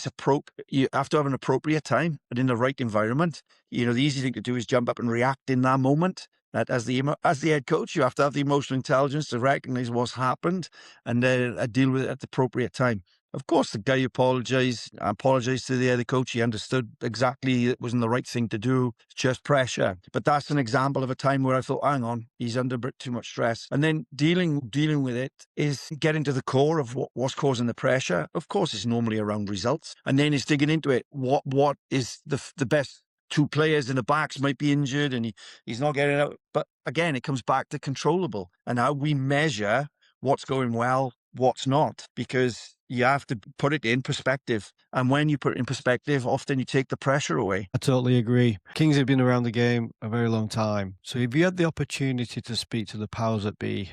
you have to have an appropriate time and in the right environment. The easy thing to do is jump up and react in that moment. That as the head coach, you have to have the emotional intelligence to recognize what's happened and deal with it at the appropriate time. Of course, the guy apologized to the other coach. He understood exactly it wasn't the right thing to do. It's just pressure. But that's an example of a time where I thought, hang on, he's under a bit too much stress. And then dealing with it is getting to the core of what's causing the pressure. Of course, it's normally around results. And then it's digging into it. What is the best? Two players in the backs might be injured and he's not getting out. But again, it comes back to controllable and how we measure what's going well, what's not, because you have to put it in perspective. And when you put it in perspective, often you take the pressure away. I totally agree. Kings have been around the game a very long time. So if you had the opportunity to speak to the powers that be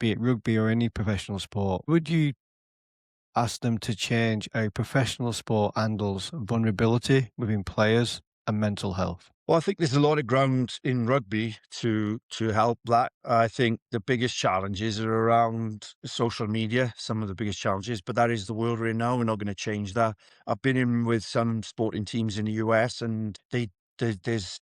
it rugby or any professional sport, would you ask them to change a professional sport handles vulnerability within players and mental health? Well, I think there's a lot of ground in rugby to help that. I think the biggest challenges are around social media, some of the biggest challenges, but that is the world we're in now. We're not going to change that. I've been in with some sporting teams in the US, and there's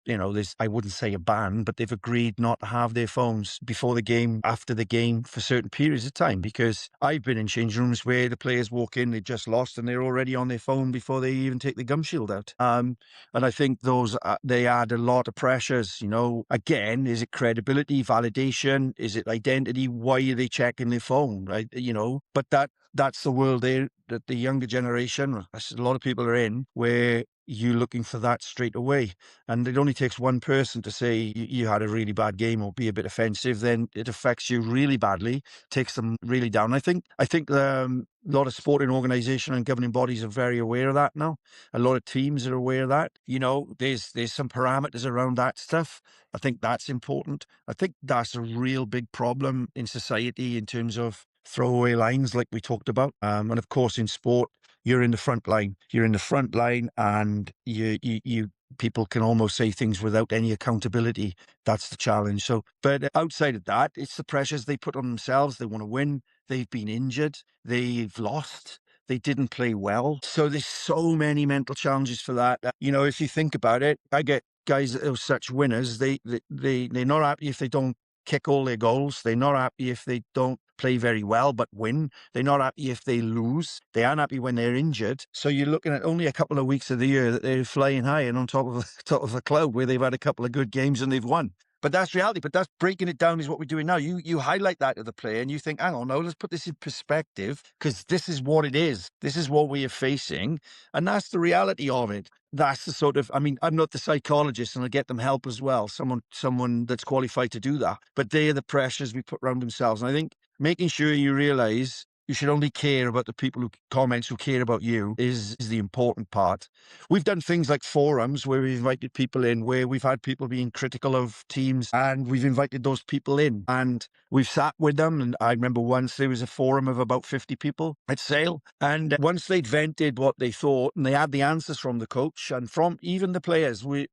I wouldn't say a ban, but they've agreed not to have their phones before the game, after the game, for certain periods of time. Because I've been in change rooms where the players walk in, they've just lost, and they're already on their phone before they even take the gum shield out. And I think those they add a lot of pressures. Again, is it credibility, validation? Is it identity? Why are they checking their phone? Right? But that's the world that the younger generation, a lot of people are in, where you're looking for that straight away. And it only takes one person to say you had a really bad game or be a bit offensive, then it affects you really badly, takes them really down. I think a lot of sporting organisation and governing bodies are very aware of that now. A lot of teams are aware of that. There's some parameters around that stuff. I think that's important. I think that's a real big problem in society in terms of throwaway lines like we talked about. And of course, in sport, you're in the front line. You're in the front line, and you people can almost say things without any accountability. That's the challenge. So, but outside of that, it's the pressures they put on themselves. They want to win. They've been injured. They've lost. They didn't play well. So there's so many mental challenges for that. If you think about it, I get guys that are such winners. They're not happy if they don't kick all their goals. They're not happy if they don't play very well but win. They're not happy if they lose. They aren't happy when they're injured. So you're looking at only a couple of weeks of the year that they're flying high and on top of a cloud where they've had a couple of good games and they've won. But that's reality. But that's breaking it down is what we're doing now. You highlight that to the player and you think, hang on, now let's put this in perspective, because this is what it is. This is what we are facing. And that's the reality of it. That's the sort of, I'm not the psychologist, and I get them help as well. Someone that's qualified to do that. But they are the pressures we put around themselves. And I think making sure you realize you should only care about the people who care about you is the important part. We've done things like forums where we've invited people in, where we've had people being critical of teams, and we've invited those people in and we've sat with them. And I remember once there was a forum of about 50 people at Sale, and once they'd vented what they thought and they had the answers from the coach and from even the players, we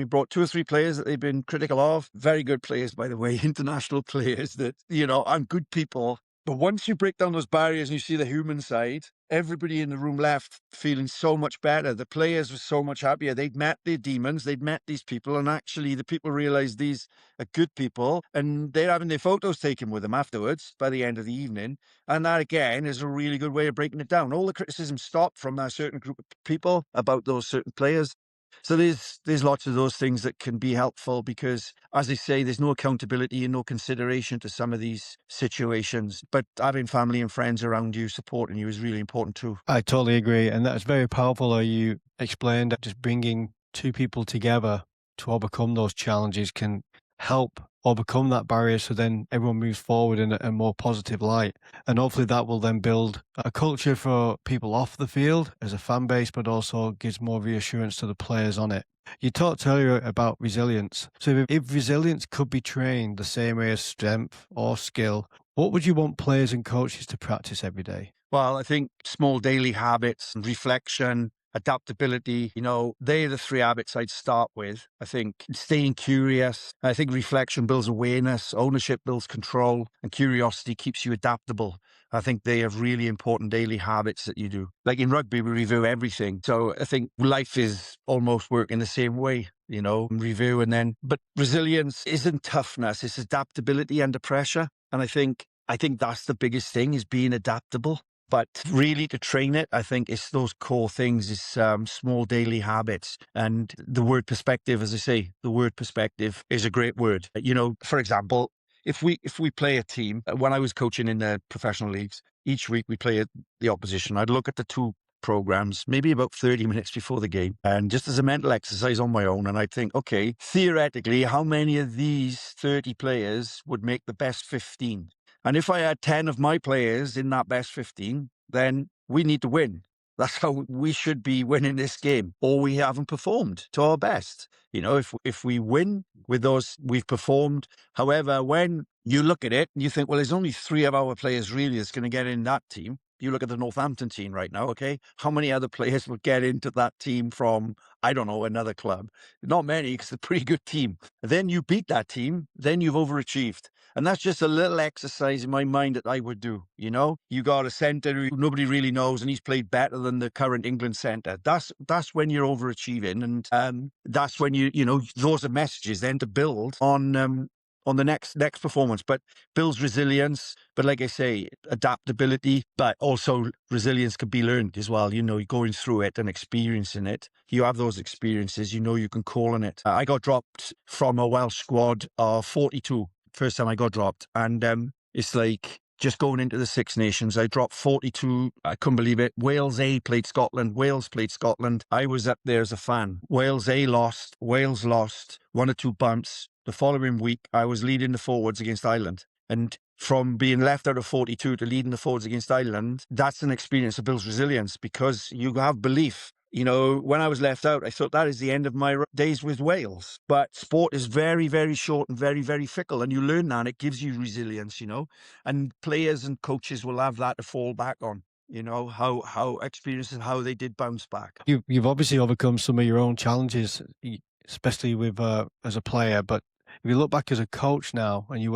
brought 2 or 3 players that they've been critical of, very good players, by the way, international players that, and good people. But once you break down those barriers and you see the human side, everybody in the room left feeling so much better. The players were so much happier. They'd met their demons, they'd met these people, and actually the people realized these are good people, and they're having their photos taken with them afterwards by the end of the evening. And that, again, is a really good way of breaking it down. All the criticism stopped from a certain group of people about those certain players. So there's lots of those things that can be helpful because, as I say, there's no accountability and no consideration to some of these situations. But having family and friends around you supporting you is really important too. I totally agree. And that's very powerful how you explained that just bringing two people together to overcome those challenges can help overcome that barrier. So then everyone moves forward in a more positive light. And hopefully that will then build a culture for people off the field as a fan base, but also gives more reassurance to the players on it. You talked earlier about resilience. So if resilience could be trained the same way as strength or skill, what would you want players and coaches to practice every day? Well, I think small daily habits, reflection, adaptability, they're the three habits I'd start with. I think staying curious. I think reflection builds awareness, ownership builds control, and curiosity keeps you adaptable. I think they are really important daily habits that you do. Like in rugby, we review everything. So I think life is almost working the same way. Review and then, but resilience isn't toughness, it's adaptability under pressure. And I think that's the biggest thing is being adaptable. But really to train it, I think it's those core things, is small daily habits. And the word perspective, as I say, the word perspective is a great word. For example, if we play a team, when I was coaching in the professional leagues, each week we play the opposition. I'd look at the two programs, maybe about 30 minutes before the game, and just as a mental exercise on my own. And I'd think, okay, theoretically, how many of these 30 players would make the best 15? And if I had 10 of my players in that best 15, then we need to win. That's how we should be winning this game, or we haven't performed to our best. If we win with those, we've performed. However, when you look at it and you think, well, there's only 3 of our players really that's going to get in that team. You look at the Northampton team right now, okay? How many other players would get into that team from, I don't know, another club? Not many, because it's a pretty good team. Then you beat that team, then you've overachieved. And that's just a little exercise in my mind that I would do. You got a centre who nobody really knows, and he's played better than the current England centre. That's when you're overachieving, and that's when those are messages then to build on the next performance, but builds resilience. But like I say, adaptability, but also resilience can be learned as well. You're going through it and experiencing it. You have those experiences, you can call on it. I got dropped from a Welsh squad of 42, first time I got dropped. And it's like just going into the Six Nations. I dropped 42. I couldn't believe it. Wales A played Scotland. Wales played Scotland. I was up there as a fan. Wales A lost. Wales lost. 1 or 2 bumps. The following week, I was leading the forwards against Ireland. And from being left out of 42 to leading the forwards against Ireland, that's an experience that builds resilience because you have belief. When I was left out, I thought that is the end of my days with Wales. But sport is very, very short and very, very fickle. And you learn that, and it gives you resilience, and players and coaches will have that to fall back on. How experiences and how they did bounce back. You've obviously overcome some of your own challenges, especially with as a player. But if you look back as a coach now, and you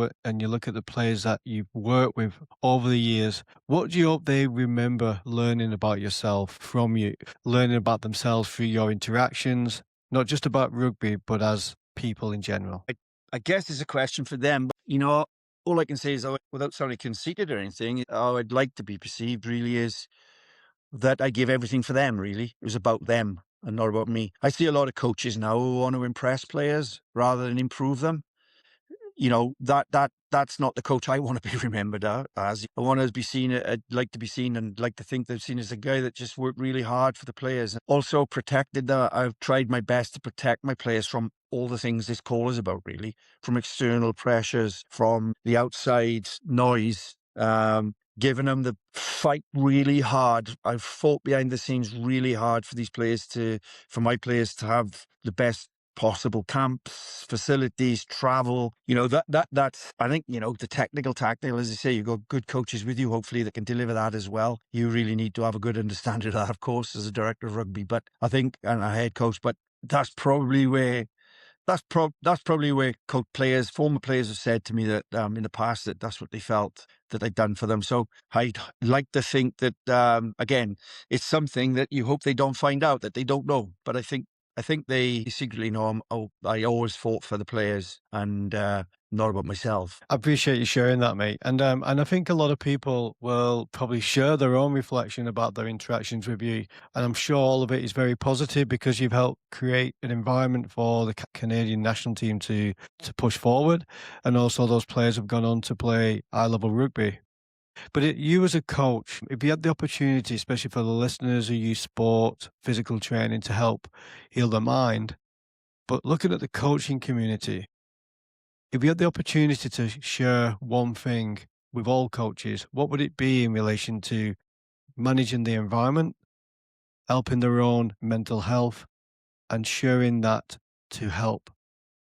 look at the players that you've worked with over the years, what do you hope they remember learning about yourself from you, learning about themselves through your interactions, not just about rugby, but as people in general? I guess it's a question for them. But, all I can say is, without sounding conceited or anything, how I'd like to be perceived really is that I give everything for them, really. It was about them and not about me. I see a lot of coaches now who want to impress players rather than improve them. That's not the coach I want to be remembered as. I want to be seen, I'd like to be seen and like to think they've seen as a guy that just worked really hard for the players. Also protected I've tried my best to protect my players from all the things this call is about, really, from external pressures, from the outside noise, giving them the fight really hard. I've fought behind the scenes really hard for for my players to have the best possible camps, facilities, travel. That's, I think, the tactical, as I say, you've got good coaches with you, hopefully, that can deliver that as well. You really need to have a good understanding of that, of course, as a director of rugby, but I think, and a head coach, but that's probably where That's probably where former players have said to me that in the past that that's what they felt that I'd done for them. So I'd like to think that again, it's something that you hope they don't find out, that they don't know. But I think they secretly know I always fought for the players and not about myself. I appreciate you sharing that, mate. And I think a lot of people will probably share their own reflection about their interactions with you. And I'm sure all of it is very positive because you've helped create an environment for the Canadian national team to push forward. And also those players have gone on to play high-level rugby. But you as a coach, if you had the opportunity, especially for the listeners who use sport, physical training to help heal their mind, but looking at the coaching community, if you had the opportunity to share one thing with all coaches, what would it be in relation to managing the environment, helping their own mental health, and sharing that to help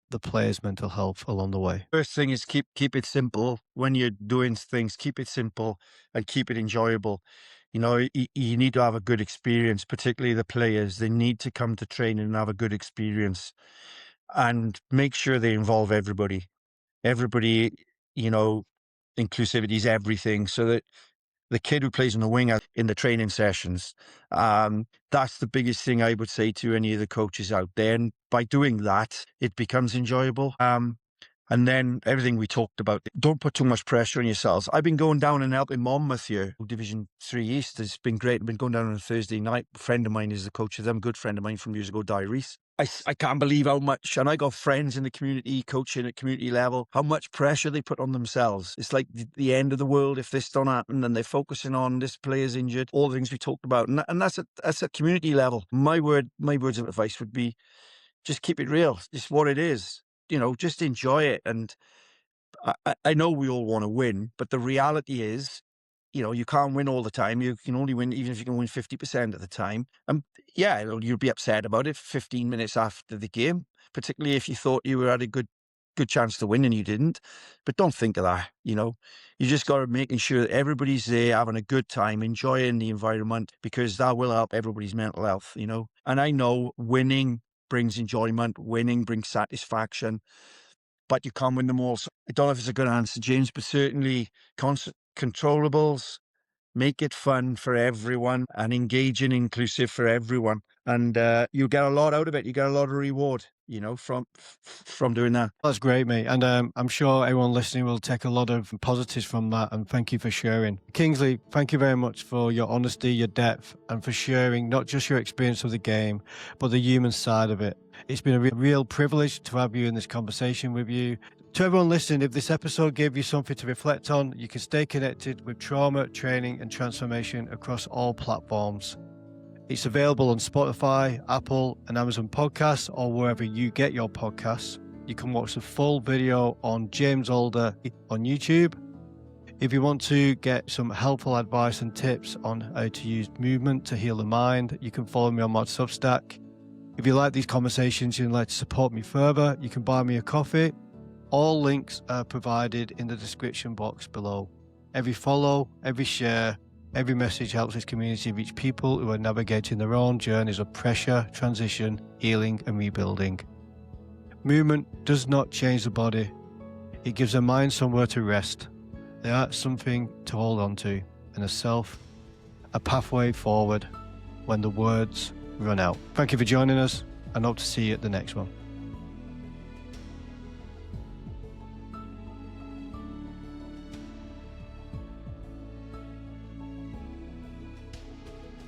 the players' mental health along the way? First thing is keep it simple. When you're doing things, keep it simple and keep it enjoyable. You know, you need to have a good experience, particularly the players. They need to come to training and have a good experience and make sure they involve everybody. Everybody, you know, inclusivity is everything. So that the kid who plays on the wing in the training sessions, that's the biggest thing I would say to any of the coaches out there. And by doing that, it becomes enjoyable. And then everything we talked about, don't put too much pressure on yourselves. I've been going down and helping Monmouth here, Division 3 East. It's been great. I've been going down on a Thursday night. A friend of mine is the coach of them, good friend of mine from years ago, Di Reese. I can't believe how much, and I got friends in the community, coaching at community level, how much pressure they put on themselves. It's like the end of the world if this don't happen, and they're focusing on this player's injured, all the things we talked about. And that's at community level. My words of advice would be, just keep it real. Just what it is. You know, just enjoy it. And I know we all want to win, but the reality is, you know, you can't win all the time. You can only win, even if you can win 50% of the time. Yeah, you'll be upset about it 15 minutes after the game, particularly if you thought you had a good chance to win and you didn't. But don't think of that, you know. You just got to making sure that everybody's there having a good time, enjoying the environment, because that will help everybody's mental health, you know. And I know winning brings enjoyment, winning brings satisfaction, but you can't win them all. So I don't know if it's a good answer, James, but certainly controllables, make it fun for everyone and engaging, inclusive for everyone. And you get a lot out of it. You get a lot of reward, you know, from doing that. That's great, mate. And I'm sure everyone listening will take a lot of positives from that. And thank you for sharing. Kingsley, thank you very much for your honesty, your depth, and for sharing not just your experience of the game, but the human side of it. It's been a real privilege to have you in this conversation with you. To everyone listening, if this episode gave you something to reflect on, you can stay connected with trauma, training, and transformation across all platforms. It's available on Spotify, Apple, and Amazon Podcasts, or wherever you get your podcasts. You can watch the full video on James Alder on YouTube. If you want to get some helpful advice and tips on how to use movement to heal the mind, you can follow me on my Substack. If you like these conversations and you'd like to support me further, you can buy me a coffee. All links are provided in the description box below. Every follow, every share, every message helps this community reach people who are navigating their own journeys of pressure, transition, healing, and rebuilding. Movement does not change the body. It gives the mind somewhere to rest. They are something to hold on to, and a pathway forward when the words run out. Thank you for joining us, and hope to see you at the next one.